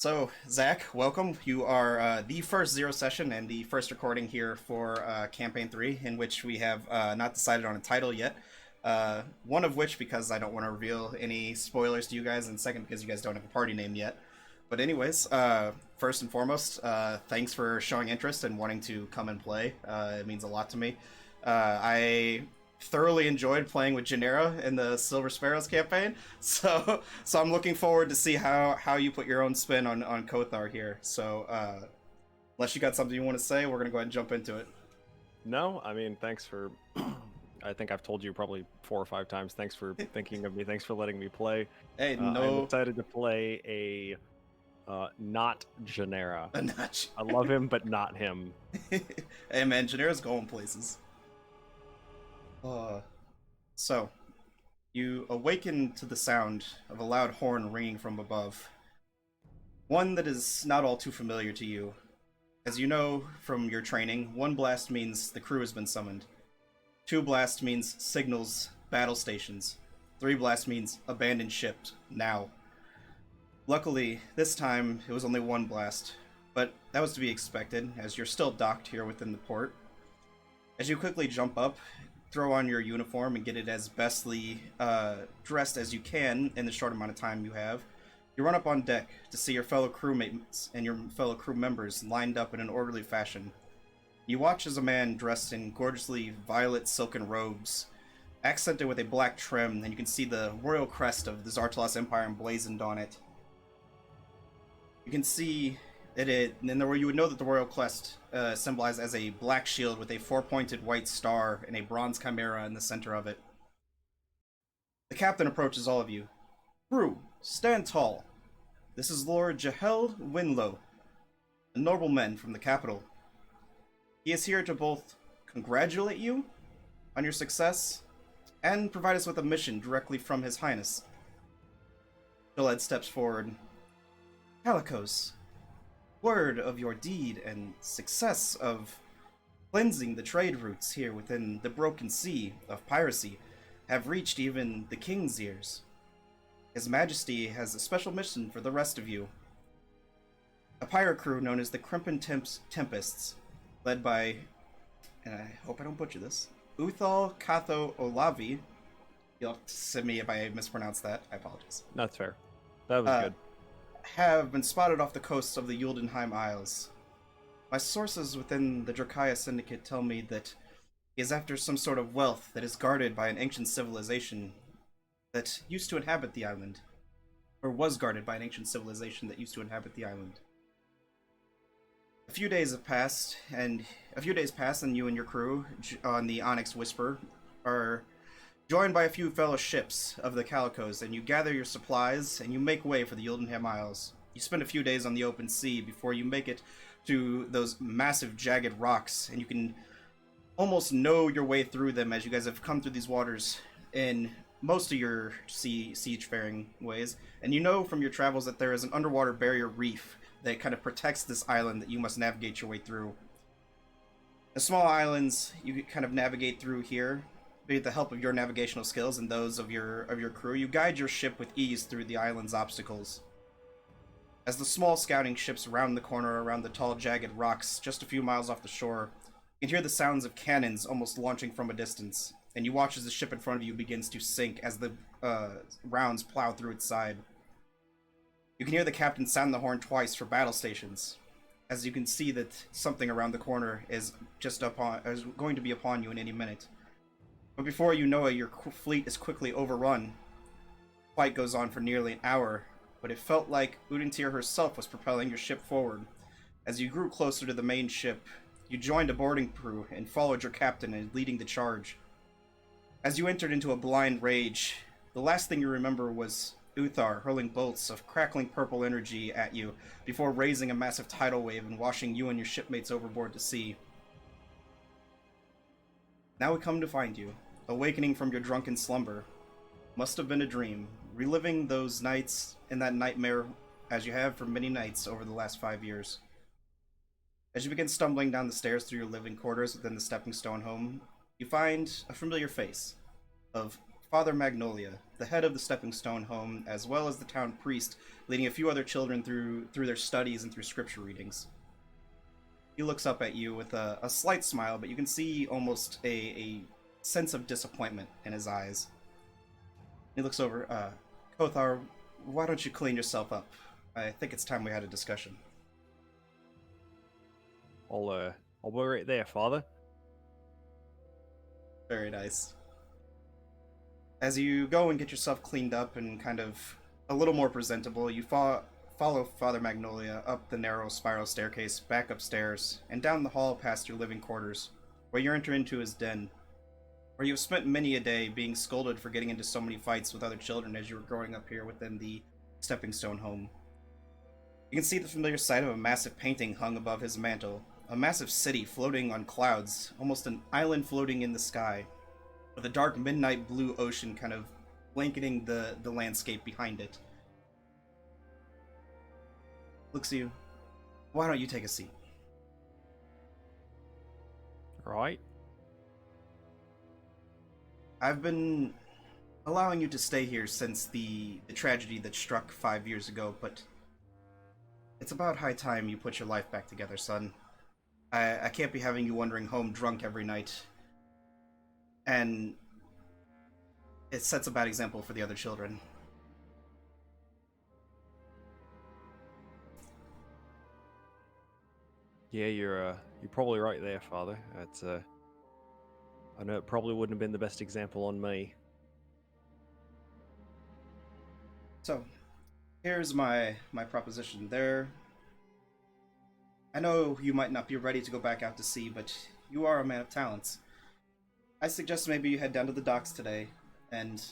So, Zach, welcome. You are the first Zero session and the first recording here for Campaign 3, in which we have not decided on a title yet. One of which, because I don't want to reveal any spoilers to you guys, and second, because you guys don't have a party name yet. But, anyways, first and foremost, thanks for showing interest and wanting to come and play. It means a lot to me. I thoroughly enjoyed playing with Genera in the Silver Sparrows campaign. So I'm looking forward to see how you put your own spin on Kothar here. So unless you got something you want to say, we're gonna go ahead and jump into it. No, I mean, thanks for. I think I've told you probably 4 or 5 times. Thanks for thinking of me. Thanks for letting me play. Hey, I'm no, excited to play a not Genera. not. I love him, but not him. Hey man, Genera's going places. Uh, so you awaken to the sound of a loud horn ringing from above. One that is not all too familiar to you. As you know from your training, one blast means the crew has been summoned. Two blast means signals, battle stations. Three blast means abandoned ship, now. Luckily, this time it was only one blast, but that was to be expected, as you're still docked here within the port. As you quickly jump up, throw on your uniform, and get it as bestly dressed as you can in the short amount of time you have, you run up on deck to see your fellow crewmates and your fellow crew members lined up in an orderly fashion. You watch as a man dressed in gorgeously violet silken robes, accented with a black trim, and you can see the royal crest of the Zartalos Empire emblazoned on it. You can see and you would know that the royal crest symbolized as a black shield with a four-pointed white star and a bronze chimera in the center of it. The captain approaches all of you. Crew, stand tall. This is Lord Jahel Winlow, a nobleman from the capital. He is here to both congratulate you on your success and provide us with a mission directly from His Highness. Gillette steps forward. Calicos, word of your deed and success of cleansing the trade routes here within the broken sea of piracy have reached even the king's ears. His Majesty has a special mission for the rest of you. A pirate crew known as the Crimpen Tempests, led by, and I hope I don't butcher this, Uthal Katho Olavi. You'll have to send me if I mispronounce that. I apologize. That's fair. That was good. Have been spotted off the coasts of the Yuldenheim Isles. My sources within the Drakaya Syndicate tell me that he is after some sort of wealth that is guarded by an ancient civilization that used to inhabit the island. Or was guarded by an ancient civilization that used to inhabit the island. A few days pass, and you and your crew on the Onyx Whisper are joined by a few fellow ships of the Calicos, and you gather your supplies and you make way for the Yildenham Isles. You spend a few days on the open sea before you make it to those massive jagged rocks, and you can almost know your way through them as you guys have come through these waters in most of your siege-faring ways. And you know from your travels that there is an underwater barrier reef that kind of protects this island that you must navigate your way through. The small islands you kind of navigate through here, with the help of your navigational skills and those of your crew. You guide your ship with ease through the island's obstacles. As the small scouting ships round the corner around the tall jagged rocks just a few miles off the shore, you can hear the sounds of cannons almost launching from a distance, and you watch as the ship in front of you begins to sink as the rounds plow through its side. You can hear the captain sound the horn twice for battle stations, as you can see that something around the corner is going to be upon you in any minute. But before you know it, your fleet is quickly overrun. The fight goes on for nearly an hour, but it felt like Udentir herself was propelling your ship forward. As you grew closer to the main ship, you joined a boarding crew and followed your captain in leading the charge. As you entered into a blind rage, the last thing you remember was Uthar hurling bolts of crackling purple energy at you before raising a massive tidal wave and washing you and your shipmates overboard to sea. Now we come to find you, awakening from your drunken slumber. Must have been a dream, reliving those nights in that nightmare as you have for many nights over the last 5 years. As you begin stumbling down the stairs through your living quarters within the stepping stone home, you find a familiar face of Father Magnolia, the head of the Stepping Stone home, as well as the town priest, leading a few other children through their studies and through scripture readings. He looks up at you with a slight smile, but you can see almost a sense of disappointment in his eyes. He looks over. Kothar, why don't you clean yourself up? I think it's time we had a discussion. I'll be right there, Father. Very nice. As you go and get yourself cleaned up and kind of a little more presentable, you follow Father Magnolia up the narrow spiral staircase, back upstairs, and down the hall past your living quarters, where you enter into his den, where you have spent many a day being scolded for getting into so many fights with other children as you were growing up here within the Stepping Stone home. You can see the familiar sight of a massive painting hung above his mantle, a massive city floating on clouds, almost an island floating in the sky, with a dark midnight blue ocean kind of blanketing the landscape behind it. Looks at you. Why don't you take a seat? Right? I've been allowing you to stay here since the tragedy that struck 5 years ago, but it's about high time you put your life back together, son. I can't be having you wandering home drunk every night. And it sets a bad example for the other children. Yeah, you're probably right there, Father. It's I know it probably wouldn't have been the best example on me. So, here's my proposition. I know you might not be ready to go back out to sea, but you are a man of talents. I suggest maybe you head down to the docks today and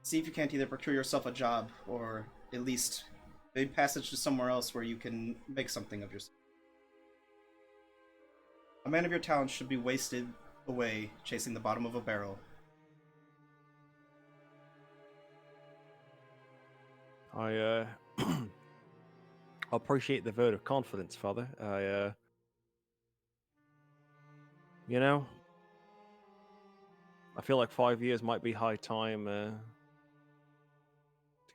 see if you can't either procure yourself a job or at least a passage to somewhere else where you can make something of yourself. A man of your talents should be wasted away chasing the bottom of a barrel. I appreciate the vote of confidence, Father. You know, I feel like 5 years might be high time to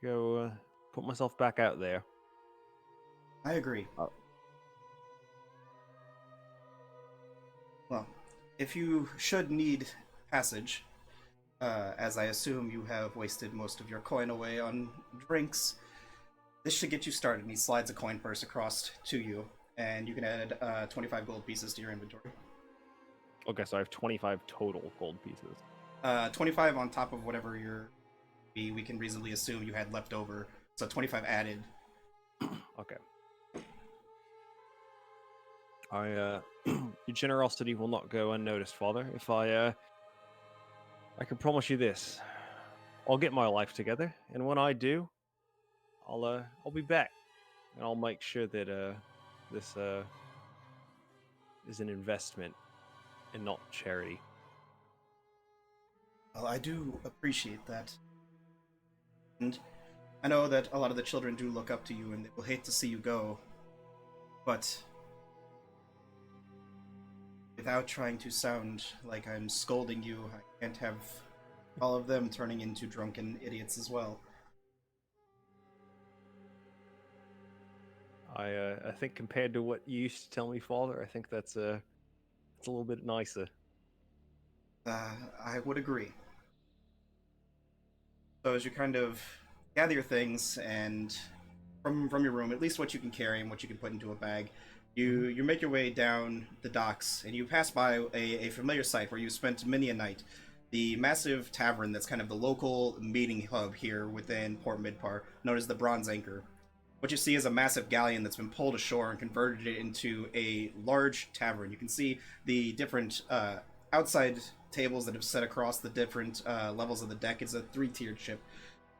go put myself back out there. I agree. Uh, Well, if you should need passage, as I assume you have wasted most of your coin away on drinks, this should get you started. And he slides a coin purse across to you, and you can add 25 gold pieces to your inventory. Okay, so I have 25 total gold pieces. 25 on top of whatever we can reasonably assume you had left over. So 25 added. Okay. Your generosity will not go unnoticed, Father. If I can promise you this: I'll get my life together, and when I do, I'll be back, and I'll make sure that this is an investment and not charity. Well, I do appreciate that. And I know that a lot of the children do look up to you and they will hate to see you go. But without trying to sound like I'm scolding you, I can't have all of them turning into drunken idiots as well. I think compared to what you used to tell me, Father, I think it's a little bit nicer. I would agree. So as you kind of gather your things and from your room, at least what you can carry and what you can put into a bag, Mm-hmm. you make your way down the docks and you pass by a familiar site where you spent many a night. The massive tavern that's kind of the local meeting hub here within Port Midpar, known as the Bronze Anchor. What you see is a massive galleon that's been pulled ashore and converted it into a large tavern. You can see the different outside tables that have set across the different levels of the deck. It's a three-tiered ship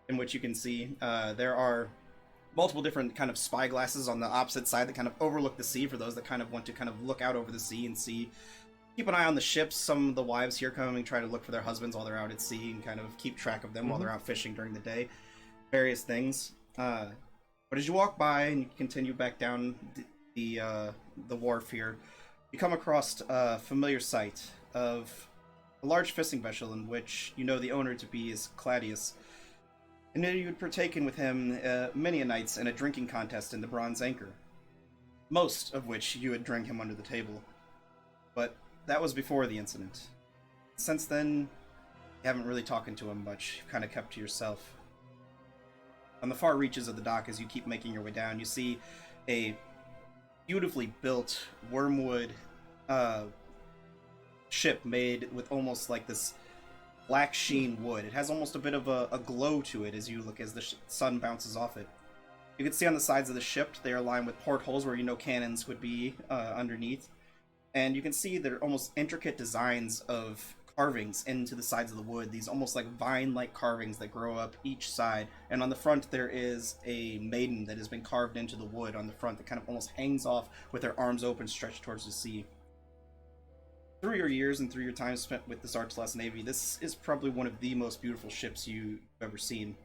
in which you can see there are multiple different kind of spy glasses on the opposite side that kind of overlook the sea for those that kind of want to kind of look out over the sea and see. Keep an eye on the ships. Some of the wives here come and try to look for their husbands while they're out at sea and kind of keep track of them while Mm-hmm. they're out fishing during the day. Various things. But as you walk by and you continue back down the wharf here, you come across a familiar sight of a large fishing vessel in which you know the owner to be is Claudius, and you had partaken with him many a nights in a drinking contest in the Bronze Anchor, most of which you had drank him under the table. But that was before the incident. Since then, you haven't really talked to him much. You've kind of kept to yourself. On the far reaches of the dock, as you keep making your way down, you see a beautifully built wormwood uh, ship made with almost like this black sheen wood. It has almost a bit of a glow to it as you look as the sun bounces off it. You can see on the sides of the ship they are lined with portholes where you know cannons would be underneath, and you can see there are almost intricate designs of carvings into the sides of the wood. These almost like vine-like carvings that grow up each side, and on the front there is a maiden that has been carved into the wood on the front that kind of almost hangs off with her arms open, stretched towards the sea. Through your years and through your time spent with the Zartalas Navy, this is probably one of the most beautiful ships you've ever seen.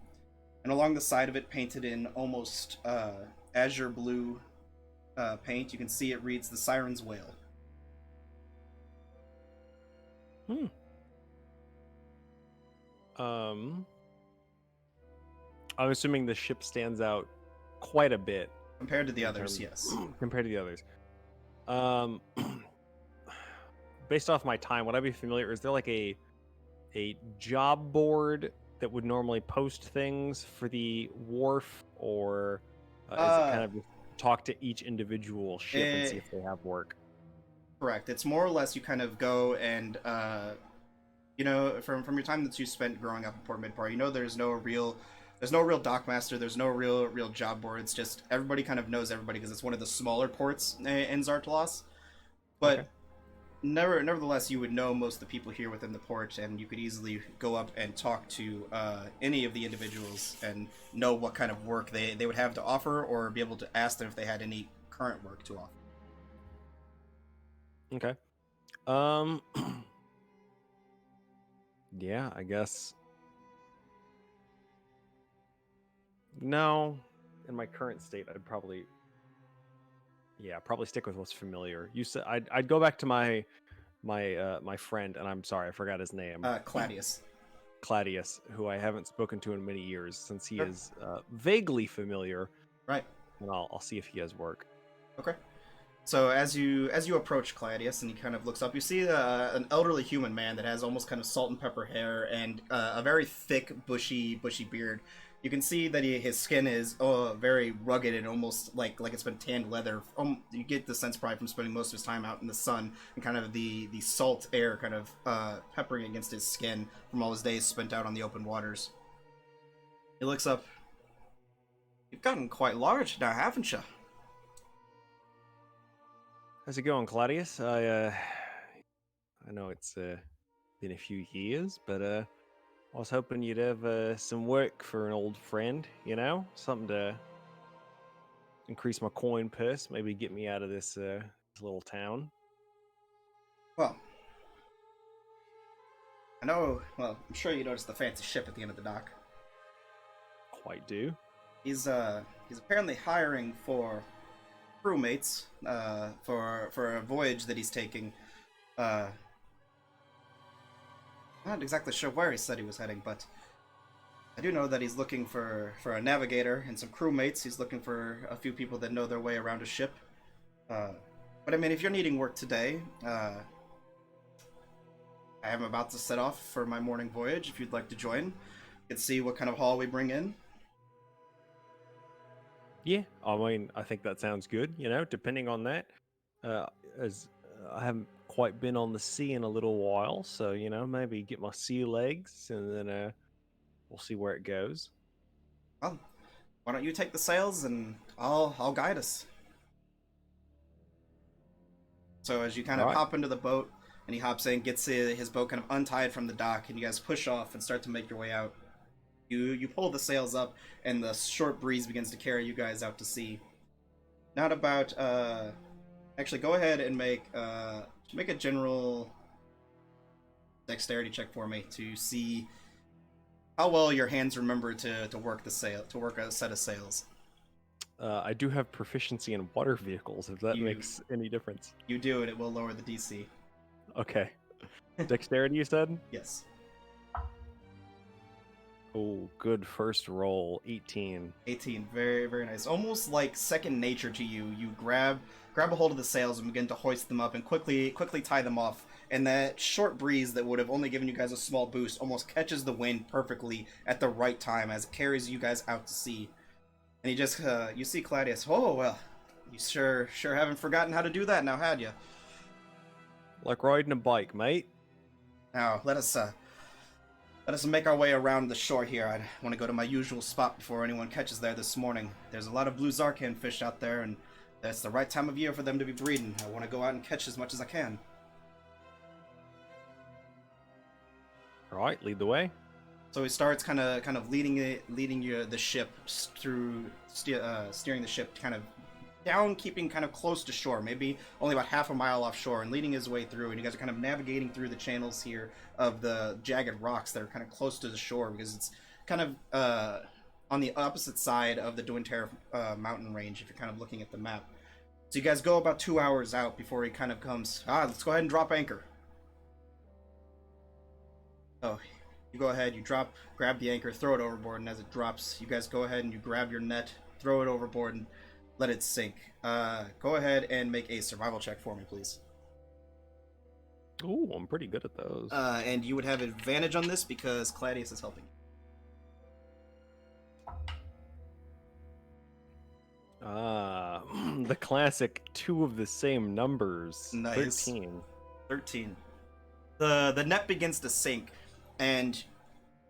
And along the side of it, painted in almost azure blue paint, you can see it reads the Siren's Wail. Hmm. I'm assuming the ship stands out quite a bit Compared to the in others, terms yes. compared to the others. Um, based off my time, would I be familiar? Is there like a job board that would normally post things for the wharf, or is it kind Uh, of just talk to each individual ship and see eh, if they have work? Correct. It's more or less you kind of go and you know, from your time that you spent growing up in Port Midbar, you know there's no real dockmaster, there's no real job board. It's just everybody kind of knows everybody because it's one of the smaller ports in Zartalos. Okay. But nevertheless, you would know most of the people here within the port, and you could easily go up and talk to any of the individuals and know what kind of work they would have to offer, or be able to ask them if they had any current work to offer. Okay. Um, yeah, I guess. No, in my current state, probably stick with what's familiar. You said I'd go back to my friend, and I'm sorry, I forgot his name, Claudius. Claudius, who I haven't spoken to in many years, since he Sure. is vaguely familiar, Right. and I'll see if he has work. Okay. So as you approach Claudius and he kind of looks up, you see an elderly human man that has almost kind of salt and pepper hair and a very thick, bushy beard. You can see that his skin is very rugged and almost like it's been tanned leather. You get the sense probably from spending most of his time out in the sun and kind of the salt air kind of peppering against his skin from all his days spent out on the open waters. He looks up. You've gotten quite large now, haven't you? How's it going, Claudius? I know it's been a few years, but I was hoping you'd have some work for an old friend, something to increase my coin purse, maybe get me out of this little town. Well, I know. Well, I'm sure you noticed the fancy ship at the end of the dock. Quite do. He's apparently hiring for crewmates for a voyage that he's taking. Uh, Not exactly sure where he said he was heading, but I do know that he's looking for a navigator and some crewmates. He's looking for a few people that know their way around a ship. Uh, but I mean, if you're needing work today, I am about to set off for my morning voyage. If you'd like to join, you can see what kind of haul we bring in. Yeah, I mean, I think that sounds good. Depending on that, as I haven't quite been on the sea in a little while, so maybe get my sea legs, and then we'll see where it goes. Well, why don't you take the sails and I'll guide us. So as you kind All of right. hop into the boat, and he hops in, gets his boat kind of untied from the dock, and you guys push off and start to make your way out. You pull the sails up, and the short breeze begins to carry you guys out to sea. Not about actually, go ahead and make a general dexterity check for me to see how well your hands remember to work a set of sails. I do have proficiency in water vehicles, if that You makes any difference. you do it, it will lower the DC. Okay. Dexterity, you said? Yes. Oh, good first roll. 18. 18. Very, very nice. Almost like second nature to you. You grab a hold of the sails and begin to hoist them up and quickly tie them off. And that short breeze that would have only given you guys a small boost almost catches the wind perfectly at the right time as it carries you guys out to sea. And you see Claudius. Oh well, you sure haven't forgotten how to do that now, had you? Like riding a bike, mate. Now let us make our way around the shore here. I want to go to my usual spot before anyone catches there this morning. There's a lot of blue Zarkan fish out there, and that's the right time of year for them to be breeding. I want to go out and catch as much as I can. All right, lead the way. So he starts kind of leading you the ship through steering the ship kind of down, keeping kind of close to shore, maybe only about half a mile offshore, and leading his way through. And you guys are kind of navigating through the channels here of the jagged rocks that are kind of close to the shore because it's kind of on the opposite side of the Duinter mountain range. If you're kind of looking at the map, so you guys go about 2 hours out before he kind of comes. Let's go ahead and drop anchor. Oh, you go ahead, grab the anchor, throw it overboard, and as it drops, you guys go ahead and you grab your net, throw it overboard, and let it sink. Go ahead and make a survival check for me, please. Ooh, I'm pretty good at those. And you would have advantage on this because Claudius is helping you. The classic two of the same numbers. Nice. 13. 13. The net begins to sink, and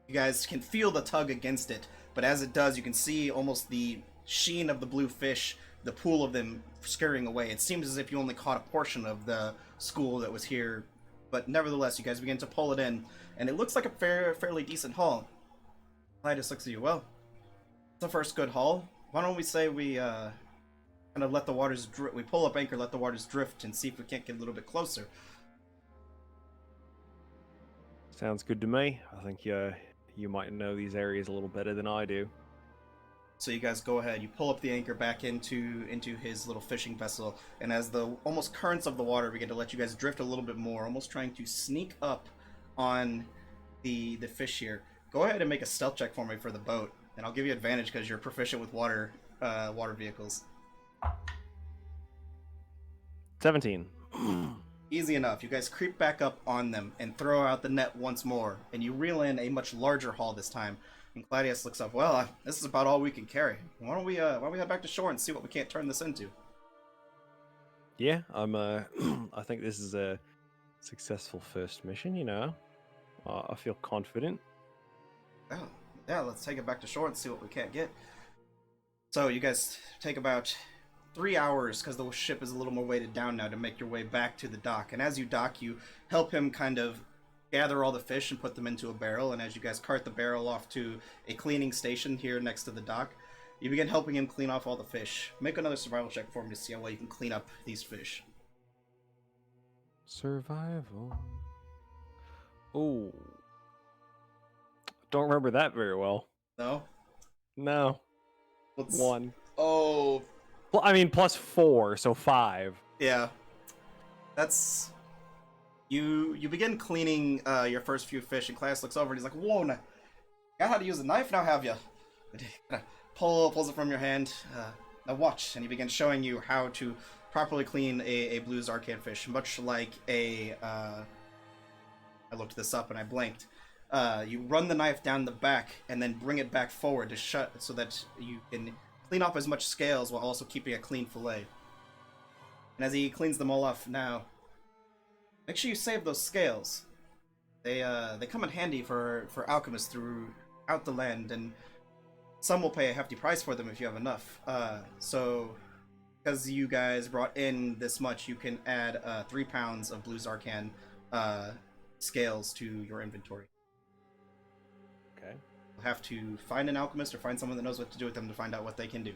you guys can feel the tug against it, but as it does, you can see almost the sheen of the blue fish, the pool of them scurrying away. It seems as if you only caught a portion of the school that was here, but nevertheless, you guys begin to pull it in, and it looks like a fairly decent haul. Titus looks at you. Well, it's the first good haul. Why don't we say we kind of let the waters we pull up anchor, let the waters drift, and see if we can't get a little bit closer. Sounds good to me. I think you might know these areas a little better than I do. So you guys go ahead. You pull up the anchor back into his little fishing vessel, and as the almost currents of the water begin to let you guys drift a little bit more, almost trying to sneak up on the fish here. Go ahead and make a stealth check for me for the boat, and I'll give you advantage because you're proficient with water vehicles. 17. Easy enough. You guys creep back up on them and throw out the net once more, and you reel in a much larger haul this time. And Claudius looks up. Well, this is about all we can carry. Why don't we head back to shore and see what we can't turn this into? Yeah, I'm. I think this is a successful first mission. You know, I feel confident. Oh, yeah. Let's take it back to shore and see what we can't get. So you guys take about 3 hours because the ship is a little more weighted down now to make your way back to the dock. And as you dock, you help him kind of gather all the fish and put them into a barrel. And as you guys cart the barrel off to a cleaning station here next to the dock, you begin helping him clean off all the fish. Make another survival check for me to see how well you can clean up these fish. Survival. Oh, don't remember that very well. No? No. Let's... 1. Oh. Well, I mean, +4, so 5. Yeah. That's... You begin cleaning your first few fish, and Class looks over and he's like, "Whoa, got how to use a knife now, have you?" And he pulls it from your hand. Now watch, and he begins showing you how to properly clean a blue Zarkan fish, much like a... I looked this up and I blanked. You run the knife down the back and then bring it back forward to shut so that you can clean off as much scales while also keeping a clean fillet. And as he cleans them all off now, make sure you save those scales. They come in handy for alchemists throughout the land, and some will pay a hefty price for them if you have enough. So, because you guys brought in this much, you can add 3 pounds of blue Zarkan scales to your inventory. Okay. You'll have to find an alchemist or find someone that knows what to do with them to find out what they can do.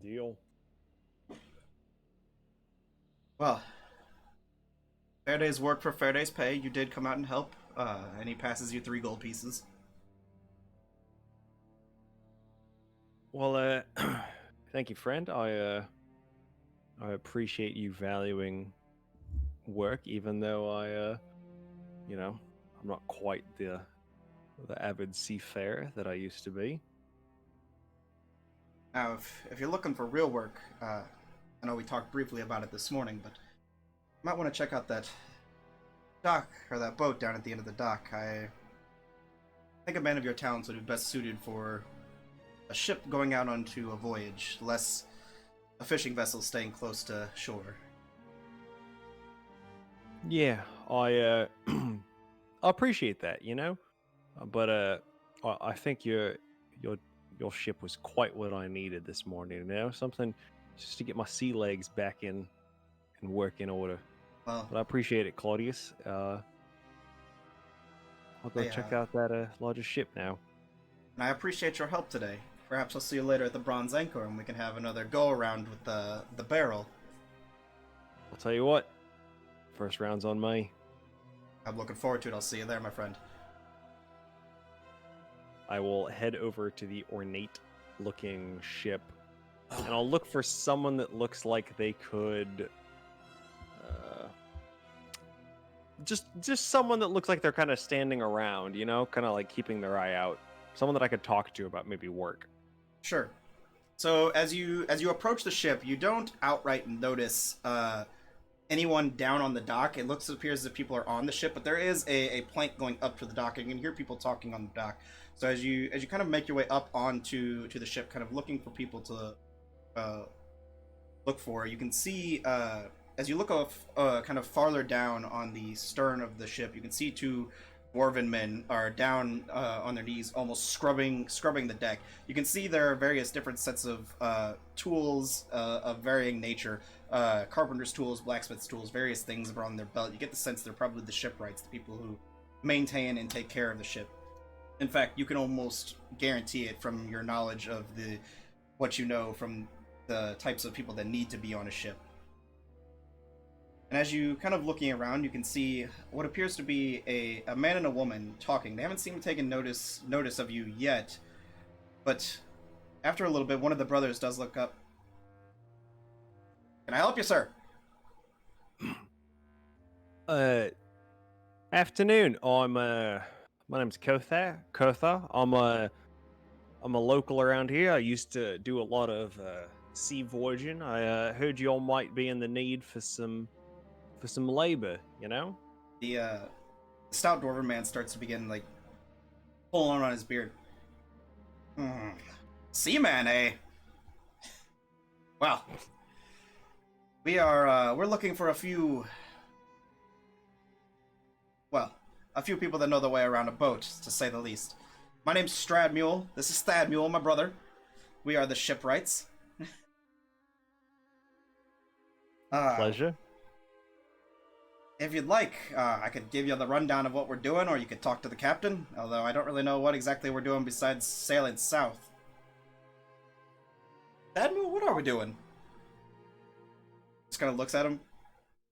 Deal. Well, fair day's work for fair day's pay. You did come out and help, and he passes you 3 gold pieces. Well, thank you, friend. I appreciate you valuing work, even though you know, I'm not quite the avid seafarer that I used to be. Now, if you're looking for real work, I know we talked briefly about it this morning, but you might want to check out that dock or that boat down at the end of the dock. I think a man of your talents would be best suited for a ship going out onto a voyage, less a fishing vessel staying close to shore. Yeah, I appreciate that, but I think your your ship was quite what I needed this morning. Something just to get my sea legs back in and work in order. Well, But I appreciate it, Claudius. I'll go I check out that larger ship now. and I appreciate your help today. Perhaps I'll see you later at the Bronze Anchor, and we can have another go around with the barrel. I'll tell you what, first round's on me. I'm looking forward to it. I'll see you there, my friend. I will head over to the ornate looking ship and I'll look for someone that looks like they could uh, just someone that looks like they're kind of standing around, kind of like keeping their eye out. Someone that I could talk to about maybe work. Sure. So as you approach the ship, you don't outright notice anyone down on the dock. It appears as if people are on the ship, but there is a plank going up to the dock, and you can hear people talking on the dock. So as you kind of make your way up onto the ship, kind of looking for people to uh, look for, you can see as you look off kind of farther down on the stern of the ship, you can see two dwarven men are down on their knees, almost scrubbing the deck. You can see there are various different sets of tools of varying nature, carpenter's tools, blacksmith's tools, various things are on their belt. You get the sense they're probably the shipwrights, the people who maintain and take care of the ship. In fact, you can almost guarantee it from your knowledge of what you know from the types of people that need to be on a ship. And as you kind of looking around, you can see what appears to be a man and a woman talking. They haven't seemed to take notice of you yet, but after a little bit, one of the brothers does look up. Can I help you, sir? Uh, Afternoon. My name's Kothar. Kothar. I'm a local around here. I used to do a lot of sea voyaging. I heard you all might be in the need for some labor. The stout dwarven man starts to begin like pulling on his beard. Hmm. Seaman, eh? Well, we're looking for a few people that know the way around a boat, to say the least. My name's Stradmule. This is Thadmule, my brother. We are the shipwrights. uh, Pleasure. if you'd like, I could give you the rundown of what we're doing, or you could talk to the captain, although I don't really know what exactly we're doing besides sailing south. Thadmule, what are we doing? Just kind of looks at him.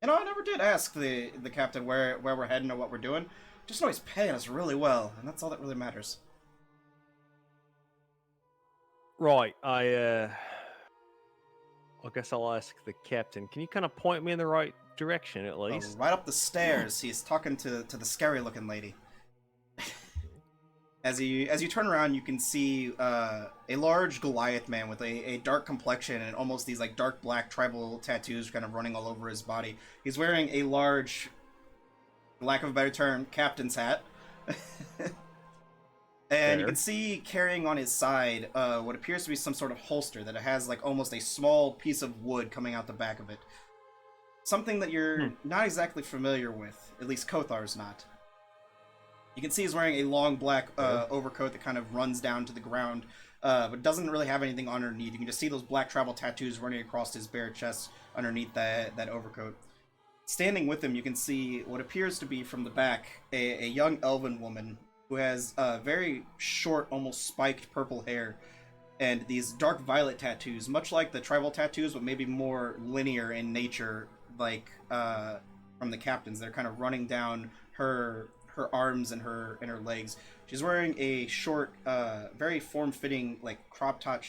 I never did ask the captain where we're heading or what we're doing. Just know he's paying us really well, and that's all that really matters. Right. I guess I'll ask the captain. Can you kind of point me in the right direction at least? Right up the stairs, he's talking to the scary-looking lady. As you turn around, you can see a large Goliath man with a dark complexion and almost these like dark black tribal tattoos kind of running all over his body. He's wearing a large, for lack of a better term, captain's hat. And you Fair. can see carrying on his side what appears to be some sort of holster that has like almost a small piece of wood coming out the back of it. Something that you're Hmm. not exactly familiar with, at least Kothar's not. You can see he's wearing a long black Fair. overcoat that kind of runs down to the ground, but doesn't really have anything underneath. You can just see those black tribal tattoos running across his bare chest underneath that overcoat. Standing with him, you can see what appears to be from the back a young elven woman who has very short, almost spiked purple hair and these dark violet tattoos, much like the tribal tattoos, but maybe more linear in nature, like from the captains. They're kind of running down her arms and her legs. She's wearing a short, very form-fitting, like crop top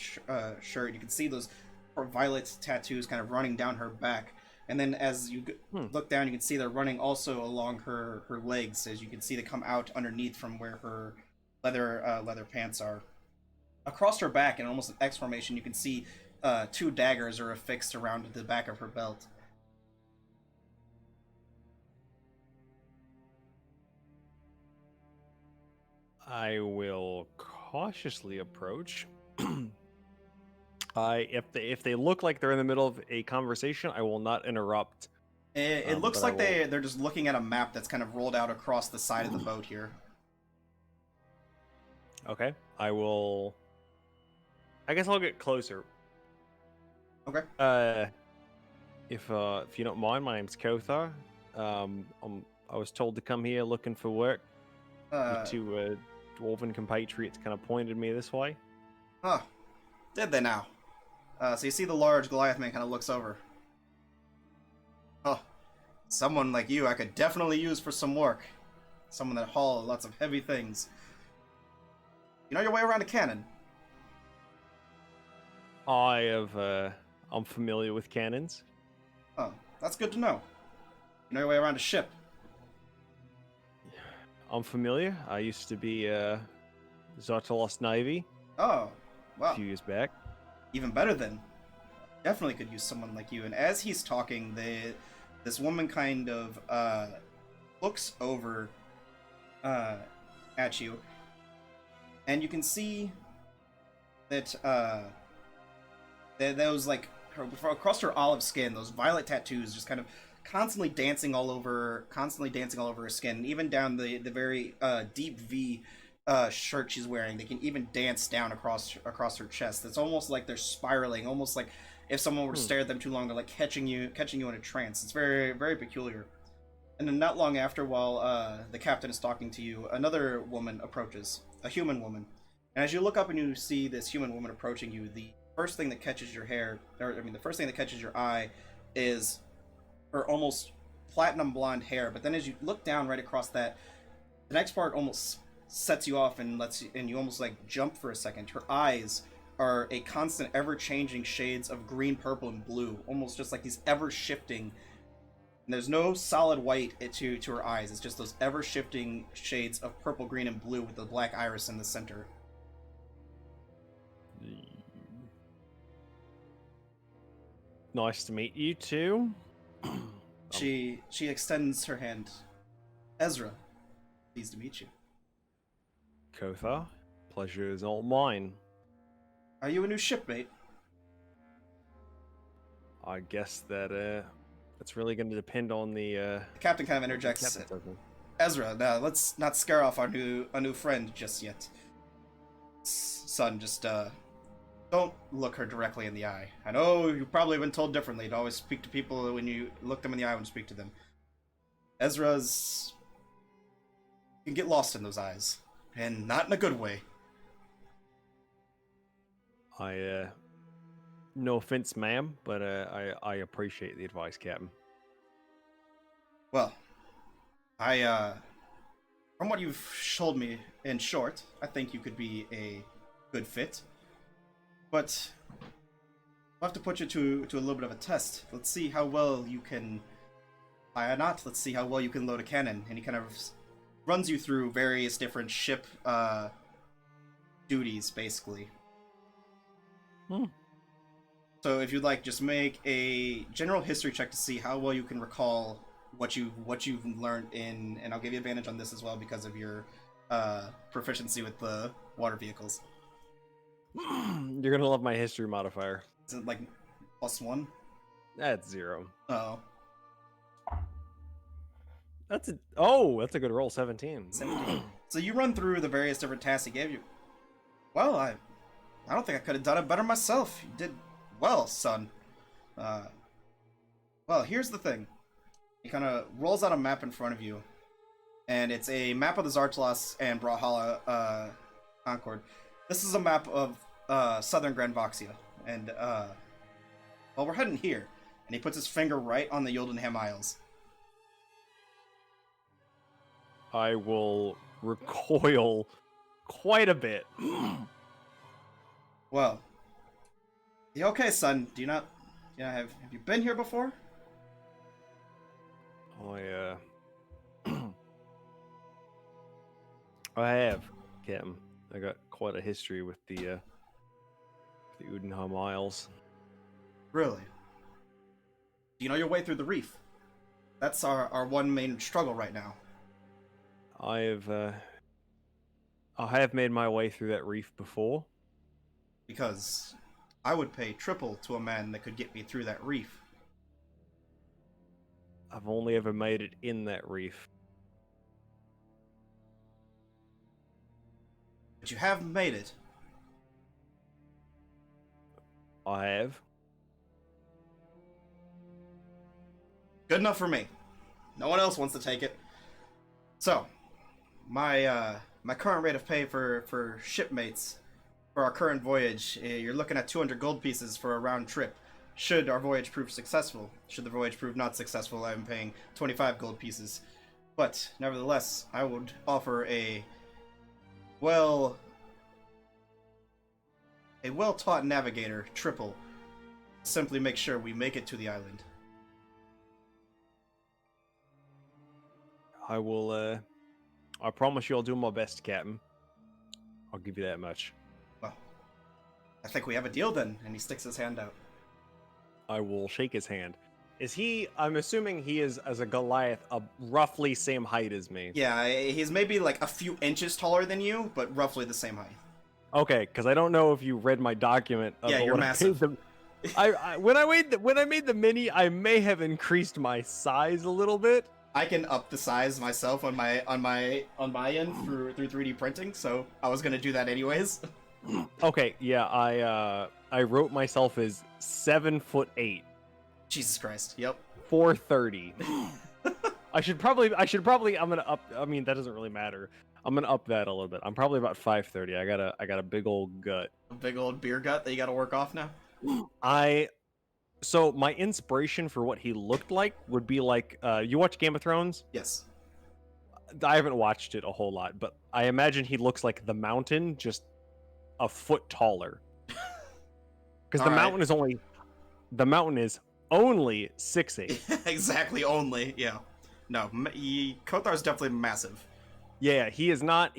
shirt. You can see those violet tattoos kind of running down her back. And then as you Hmm. look down, you can see they're running also along her legs, as you can see they come out underneath from where her leather pants are. Across her back, in almost an X formation, you can see two daggers are affixed around the back of her belt. I will cautiously approach. If they look like they're in the middle of a conversation, I will not interrupt. It looks But I like will. they're just looking at a map that's kind of rolled out across the side of the boat here. Okay. I will. I guess I'll get closer. Okay. Uh, if you don't mind, my name's Kothar. I was told to come here looking for work. Your Uh, two dwarven compatriots kind of pointed me this way. huh. Did they now? So you see the large Goliath man kind of looks over. Oh, someone like you I could definitely use for some work. Someone that haul lots of heavy things. You know your way around a cannon? I have. I'm familiar with cannons. Oh, that's good to know. You know your way around a ship? I'm familiar. I used to be Zartalos Navy Oh, a well, few years back. even better then. Definitely could use someone like you. And as he's talking, this woman kind of looks over uh, at you, and you can see that those like across her olive skin, those violet tattoos, just kind of constantly dancing all over her skin, even down the very deep V shirt she's wearing. They can even dance down across her chest. It's almost like they're spiraling, almost like if someone were to Hmm. stare at them too long, they're like catching you in a trance. It's very peculiar. And then not long after, while the captain is talking to you, another woman approaches, a human woman. And as you look up and you see this human woman approaching you, the first thing that catches your hair, or I mean, the first thing that catches your eye, is her almost platinum blonde hair. But then as you look down right across that, the next part almost sets you off and and you almost like jump for a second. Her eyes are a constant, ever-changing shades of green, purple, and blue, almost just like these ever-shifting. And there's no solid white to her eyes. It's just those ever-shifting shades of purple, green, and blue with the black iris in the center. Nice to meet you too. She extends her hand. Ezra, pleased to meet you. Kothar, pleasure is all mine. Are you a new shipmate? I guess that it's really going to depend on The captain kind of what the interjects. captain does. Ezra, now let's not scare off our new friend just yet. Son, just don't look her directly in the eye. I know you've probably been told differently to always speak to people when you look them in the eye when you speak to them. Ezra's you can get lost in those eyes, and not in a good way. I no offense, ma'am, but I appreciate the advice, Captain. Well, I from what you've told me in short, I think you could be a good fit. But I'll have to put you to a little bit of a test. Let's see how well you can fire a knot. Let's see how well you can load a cannon. And he kind of runs you through various different ship duties, basically. Hmm. So if you'd like, just make a general history check to see how well you can recall what you've learned in, and I'll give you advantage on this as well because of your proficiency with the water vehicles. You're gonna love my history modifier. Is it like +1? That's 0. Oh, That's a good roll. 17. 17. So you run through the various different tasks he gave you. Well, I don't think I could have done it better myself. You did well, son. Uh, well, here's the thing. He kind of rolls out a map in front of you, and it's a map of the Zartalos and Brawlhalla Concord. This is a map of southern Grand Voxia, and well, we're heading here. And he puts his finger right on the Yoldenham Isles. I will recoil quite a bit. Well, yeah, okay, son. Do you not? Yeah, have you been here before? I I have, Captain. I got quite a history with the Udenham Isles. Really? You know your way through the reef. That's our one main struggle right now. I have I have made my way through that reef before. Because I would pay triple to a man that could get me through that reef. I've only ever made it in that reef. But you have made it. I have. Good enough for me. No one else wants to take it. So, my current rate of pay for shipmates for our current voyage, you're looking at 200 gold pieces for a round trip. Should our voyage prove successful, should the voyage prove not successful, I'm paying 25 gold pieces. But nevertheless, I would offer well a well-taught navigator triple. Simply make sure we make it to the island. I will. I promise you, I'll do my best, Captain. I'll give you that much. Well, I think we have a deal then. And he sticks his hand out. I will shake his hand. Is he? I'm assuming he is, as a Goliath, a roughly same height as me. Yeah, he's maybe like a few inches taller than you, but roughly the same height. Okay, because I don't know if you read my document. Yeah, you're massive. When I made the mini, I may have increased my size a little bit. I can up the size myself on my end through 3D printing, so I was gonna do that anyways. Okay, yeah, I wrote myself as 7'8". Jesus Christ. Yep. 430. I should probably. I'm gonna up. I mean, that doesn't really matter. I'm gonna up that a little bit. I'm probably about 530. I got a big old gut. A big old beer gut that you got to work off now. So my inspiration for what he looked like would be like. You watch Game of Thrones? Yes. I haven't watched it a whole lot, but I imagine he looks like the Mountain, just a foot taller. Because the mountain is only 6'8". Exactly. Only. Yeah. No. Kothar's definitely massive. Yeah, he is not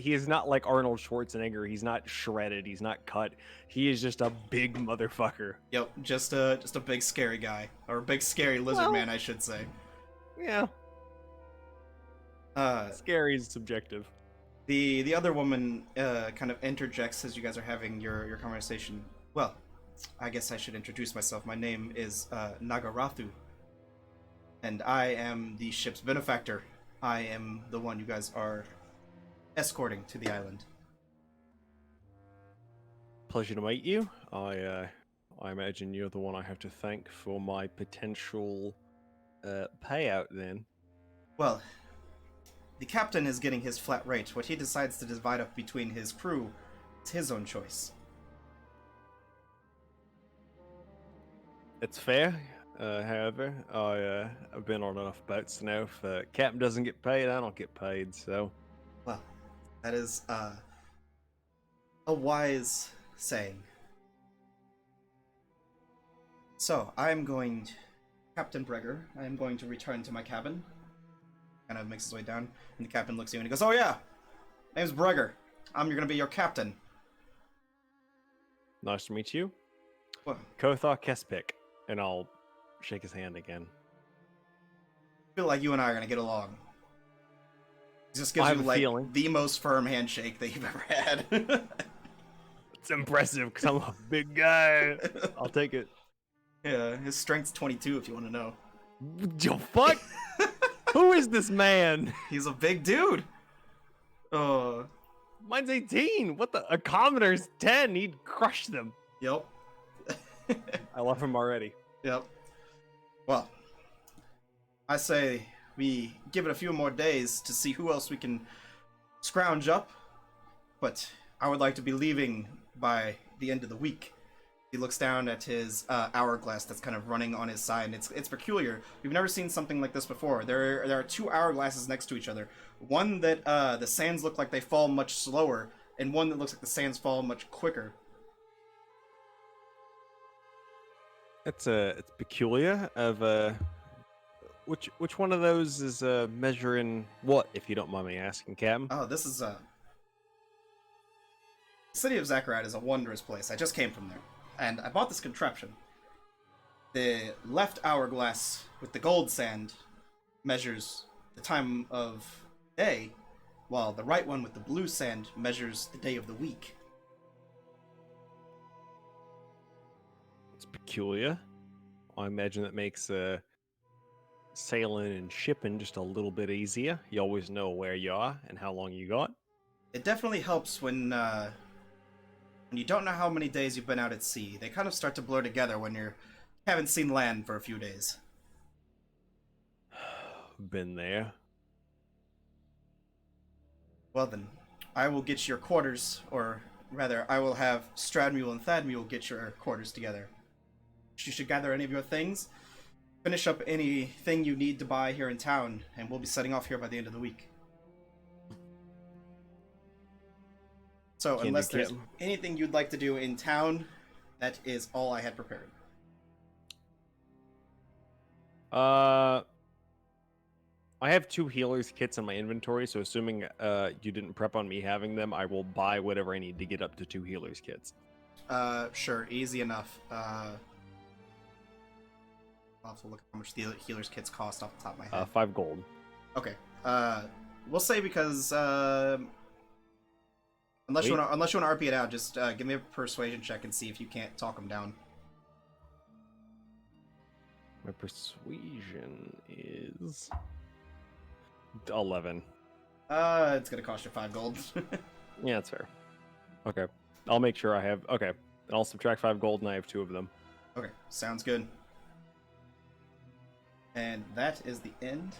like Arnold Schwarzenegger. He's not shredded. He's not cut. He is just a big motherfucker. Yep, just a big scary guy, or a big scary lizard man, I should say. Yeah. Scary is subjective. The other woman kind of interjects as you guys are having your conversation. Well, I guess I should introduce myself. My name is Nagarathu, and I am the ship's benefactor. I am the one you guys are escorting to the island. Pleasure to meet you. I imagine you're the one I have to thank for my potential payout then. Well, the captain is getting his flat rate. What he decides to divide up between his crew is his own choice. It's fair. However, I've been on enough boats now. If captain doesn't get paid, I don't get paid. So, well, that is a wise saying. So, Captain Breger, I am going to return to my cabin. Kind of makes his way down, and the captain looks at you and he goes, "Oh yeah, name's Breger. I'm gonna be your captain." Nice to meet you. Well, Kothar Kespik, and I'll shake his hand again. I feel like you and I are gonna get along. It just gives you like the most firm handshake that you've ever had. It's impressive because I'm a big guy. I'll take it. Yeah, his strength's 22 if you want to know. Yo, fuck! Who is this man? He's a big dude. Mine's 18. What the? A commoner's 10. He'd crush them. Yep. I love him already. Yep. Well, I say we give it a few more days to see who else we can scrounge up, but I would like to be leaving by the end of the week. He looks down at his hourglass that's kind of running on his side, and it's peculiar. We've never seen something like this before. There are two hourglasses next to each other. One that the sands look like they fall much slower, and one that looks like the sands fall much quicker. It's peculiar. Which one of those is measuring what, if you don't mind me asking, Captain? Oh, this is city of Zachariah is a wondrous place. I just came from there, and I bought this contraption. The left hourglass with the gold sand measures the time of day, while the right one with the blue sand measures the day of the week. It's peculiar. I imagine that makes sailing and shipping just a little bit easier. You always know where you are and how long you got. It definitely helps when you don't know how many days you've been out at sea. They kind of start to blur together when you haven't seen land for a few days. Been there. Well then, I will get your quarters, or rather, I will have Stradmule and Thadmule get your quarters together. You should gather any of your things, finish up anything you need to buy here in town, and we'll be setting off here by the end of the week. So, Can do, unless there's Captain. anything you'd like to do in town, that is all I had prepared. Uh, I have 2 healers kits in my inventory, so assuming you didn't prep on me having them, I will buy whatever I need to get up to 2 healers kits. Sure, easy enough. I'll have to look at how much the healer's kits cost off the top of my head. 5 gold. Okay. We'll say because unless Wait. you want to RP it out, just give me a persuasion check and see if you can't talk them down. My persuasion is 11. It's gonna cost you 5 gold. Yeah, that's fair. Okay, I'll make sure I have. Okay, I'll subtract 5 gold, and I have 2 of them. Okay, sounds good. And that is the end